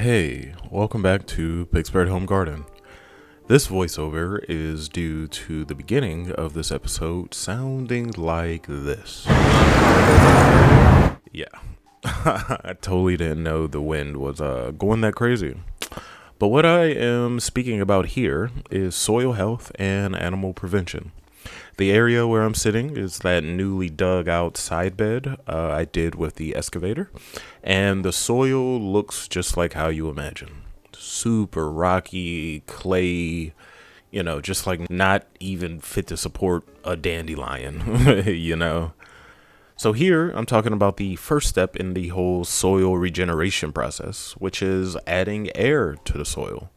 Hey, welcome back to Pittsburgh Home Garden. This voiceover is due to the beginning of this episode sounding like this. Yeah, I totally didn't know the wind was going that crazy. But what I am speaking about here is soil health and animal prevention. The area where I'm sitting is that newly dug out side bed I did with the excavator, and the soil looks just like how you imagine. Super rocky, clay, just like not even fit to support a dandelion. So here I'm talking about the first step in the whole soil regeneration process, which is adding air to the soil.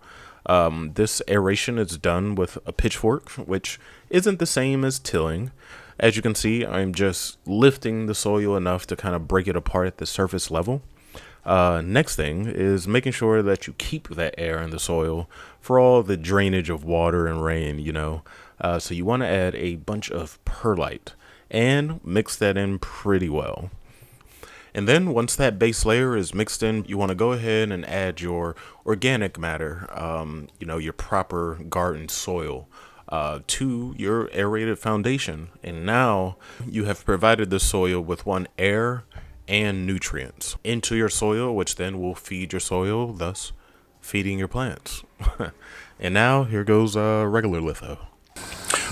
This aeration is done with a pitchfork, which isn't the same as tilling. As you can see, I'm just lifting the soil enough to kind of break it apart at the surface level. Next thing is making sure that you keep that air in the soil for all the drainage of water and rain, So you want to add a bunch of perlite and mix that in pretty well. And then once that base layer is mixed in, you want to go ahead and add your organic matter, your proper garden soil, to your aerated foundation. And now you have provided the soil with air and nutrients into your soil, which then will feed your soil, thus feeding your plants. And now here goes a regular litho.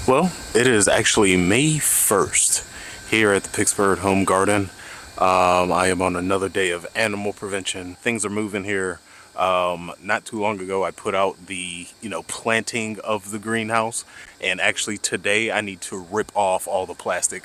Well, it is actually May 1st here at the Pittsburgh Home Garden. I am on another day of animal prevention. Things are moving here. Not too long ago, I put out the, planting of the greenhouse. And actually today I need to rip off all the plastic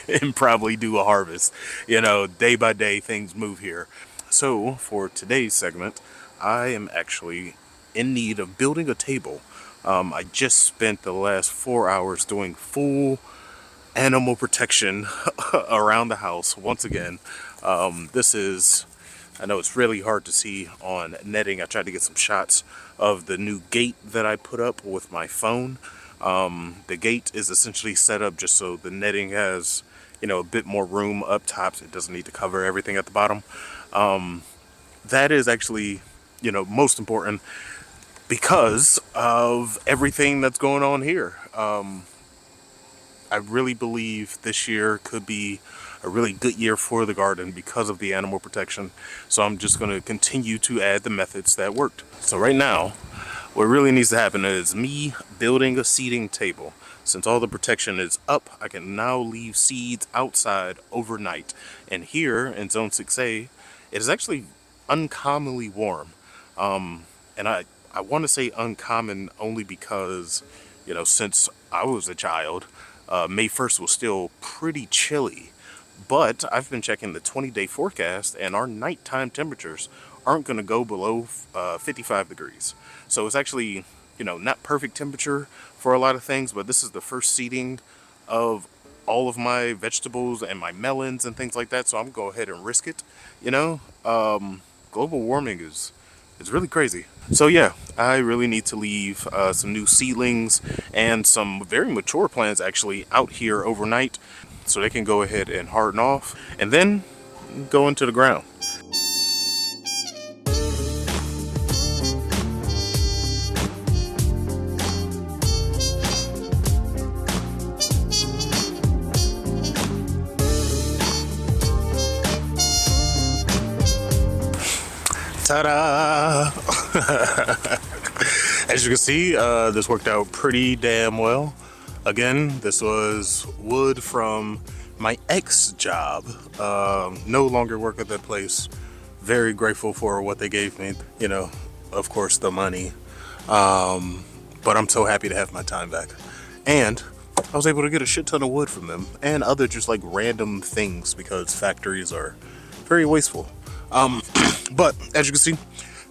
and probably do a harvest. Day by day things move here. So for today's segment, I am actually in need of building a table. I just spent the last 4 hours doing full animal protection around the house once again. I know it's really hard to see on netting. I tried to get some shots of the new gate that I put up with my phone. The gate is essentially set up just so the netting has a bit more room up top, so it doesn't need to cover everything at the bottom. That is actually most important because of everything that's going on here. I really believe this year could be a really good year for the garden because of the animal protection. So I'm just going to continue to add the methods that worked. So right now, what really needs to happen is me building a seeding table. Since all the protection is up, I can now leave seeds outside overnight. And here in Zone 6A, it is actually uncommonly warm. And I want to say uncommon only because, since I was a child, May 1st was still pretty chilly, but I've been checking the 20-day forecast and our nighttime temperatures aren't going to go below 55 degrees. So it's actually, not perfect temperature for a lot of things, but this is the first seeding of all of my vegetables and my melons and things like that. So I'm going to go ahead and risk it. Global warming is really crazy. So yeah, I really need to leave some new seedlings and some very mature plants actually out here overnight so they can go ahead and harden off and then go into the ground. Ta-da! As you can see, this worked out pretty damn well. Again, this was wood from my ex job. No longer work at that place. Very grateful for what they gave me. Of course, the money. But I'm so happy to have my time back. And I was able to get a shit ton of wood from them and other just like random things because factories are very wasteful. But as you can see,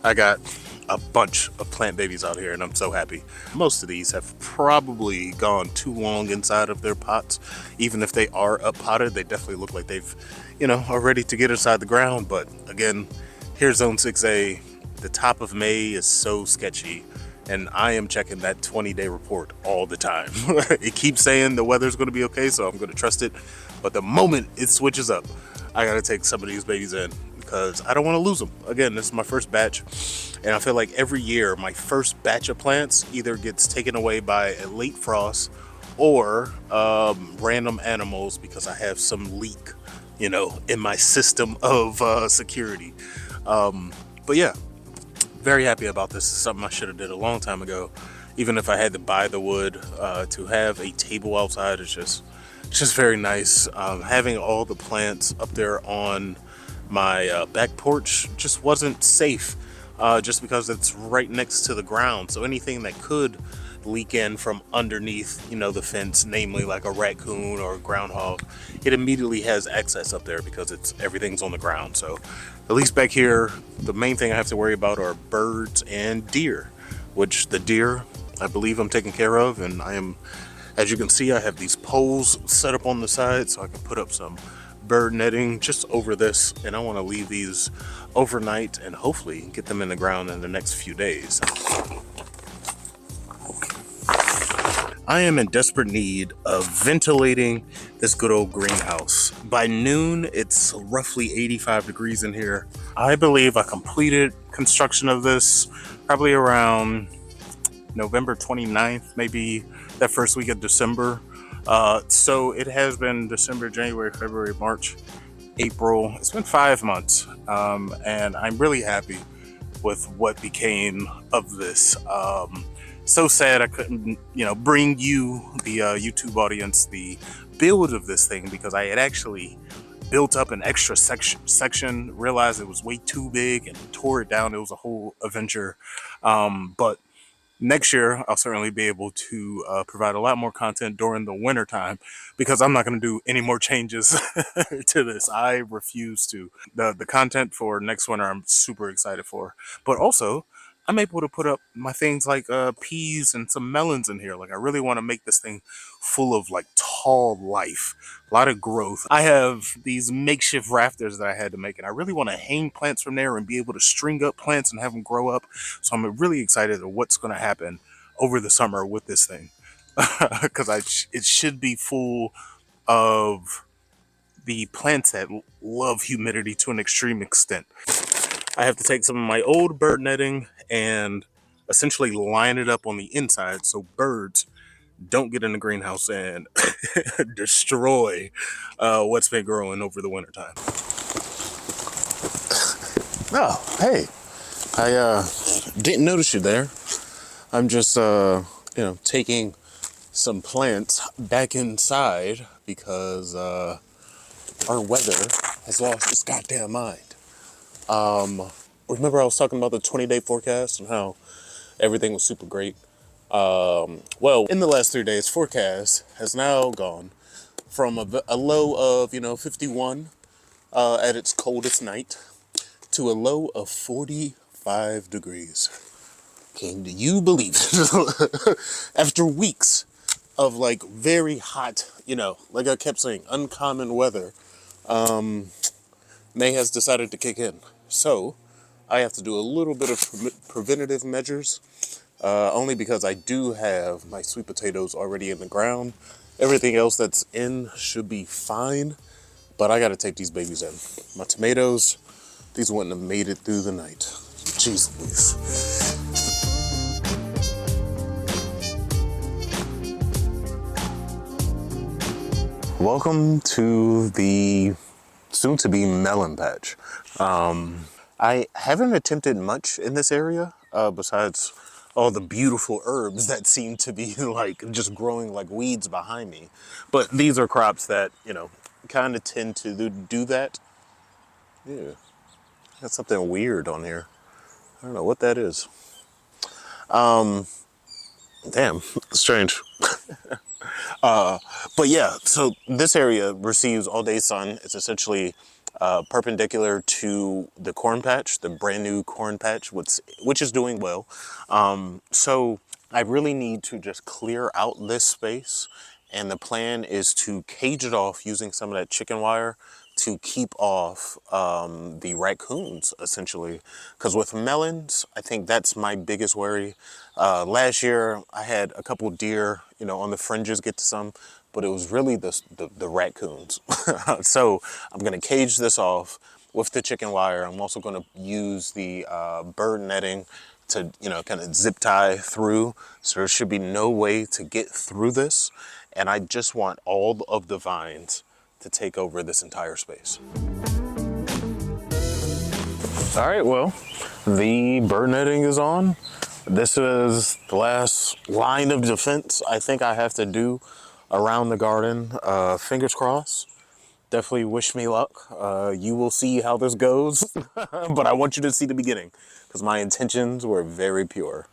I got a bunch of plant babies out here and I'm so happy. Most of these have probably gone too long inside of their pots. Even if they are up potted, they definitely look like they've, are ready to get inside the ground. But again, here's Zone 6A. The top of May is so sketchy and I am checking that 20-day report all the time. It keeps saying the weather's going to be okay, so I'm going to trust it. But the moment it switches up, I got to take some of these babies in. because I don't want to lose them. Again, this is my first batch, and I feel like every year my first batch of plants either gets taken away by a late frost or random animals because I have some leak, in my system of security. But yeah, very happy about this. It's something I should have did a long time ago. Even if I had to buy the wood, to have a table outside is just very nice. Having all the plants up there on my back porch just wasn't safe, just because it's right next to the ground. So anything that could leak in from underneath, the fence, namely like a raccoon or a groundhog, it immediately has access up there because everything's on the ground. So at least back here, the main thing I have to worry about are birds and deer, which the deer, I believe I'm taking care of, and as you can see, I have these poles set up on the side so I can put up some bird netting just over this, and I want to leave these overnight and hopefully get them in the ground in the next few days. I am in desperate need of ventilating this good old greenhouse. By noon, it's roughly 85 degrees in here. I believe I completed construction of this probably around November 29th, maybe that first week of December. So it has been December, January, February, March, April. It's been 5 months, and I'm really happy with what became of this. So sad I couldn't, bring you, the YouTube audience, the build of this thing, because I had actually built up an extra section, realized it was way too big, and tore it down. It was a whole adventure. But next year, I'll certainly be able to provide a lot more content during the winter time, because I'm not going to do any more changes to this. I refuse to. The content for next winter, I'm super excited for. But also, I'm able to put up my things like peas and some melons in here. Like, I really want to make this thing full of like tall life, a lot of growth. I have these makeshift rafters that I had to make, and I really want to hang plants from there and be able to string up plants and have them grow up. So I'm really excited at what's going to happen over the summer with this thing, because it should be full of the plants that love humidity to an extreme extent. I have to take some of my old bird netting and essentially line it up on the inside so birds don't get in the greenhouse and destroy what's been growing over the wintertime. Oh, hey, I didn't notice you there. I'm just, taking some plants back inside because our weather has lost its goddamn mind. Remember I was talking about the 20-day forecast and how everything was super great? Well, in the last 3 days, forecast has now gone from a low of, 51 at its coldest night to a low of 45 degrees. Can you believe it? After weeks of like very hot, like I kept saying, uncommon weather, May has decided to kick in. So I have to do a little bit of preventative measures, only because I do have my sweet potatoes already in the ground. Everything else that's in should be fine, but I got to take these babies in. My tomatoes, these wouldn't have made it through the night. Jeez Louise. Welcome to the soon-to-be melon patch. I haven't attempted much in this area, besides all the beautiful herbs that seem to be like just growing like weeds behind me. But these are crops that, kind of tend to do that. Yeah, got something weird on here. I don't know what that is. Damn, strange. But yeah, so this area receives all day sun. It's essentially perpendicular to the corn patch, the brand new corn patch, which is doing well. So I really need to just clear out this space, and the plan is to cage it off using some of that chicken wire to keep off the raccoons, essentially. Because with melons, I think that's my biggest worry. Last year, I had a couple deer, on the fringes get to some, but it was really the raccoons. So I'm gonna cage this off with the chicken wire. I'm also going to use the bird netting to, kind of zip tie through. So there should be no way to get through this. And I just want all of the vines to take over this entire space. All right, well, the bird netting is on. This is the last line of defense I think I have to do around the garden. Fingers crossed. Definitely wish me luck. You will see how this goes, but I want you to see the beginning because my intentions were very pure.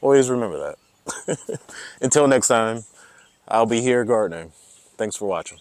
Always remember that. Until next time, I'll be here gardening. Thanks for watching.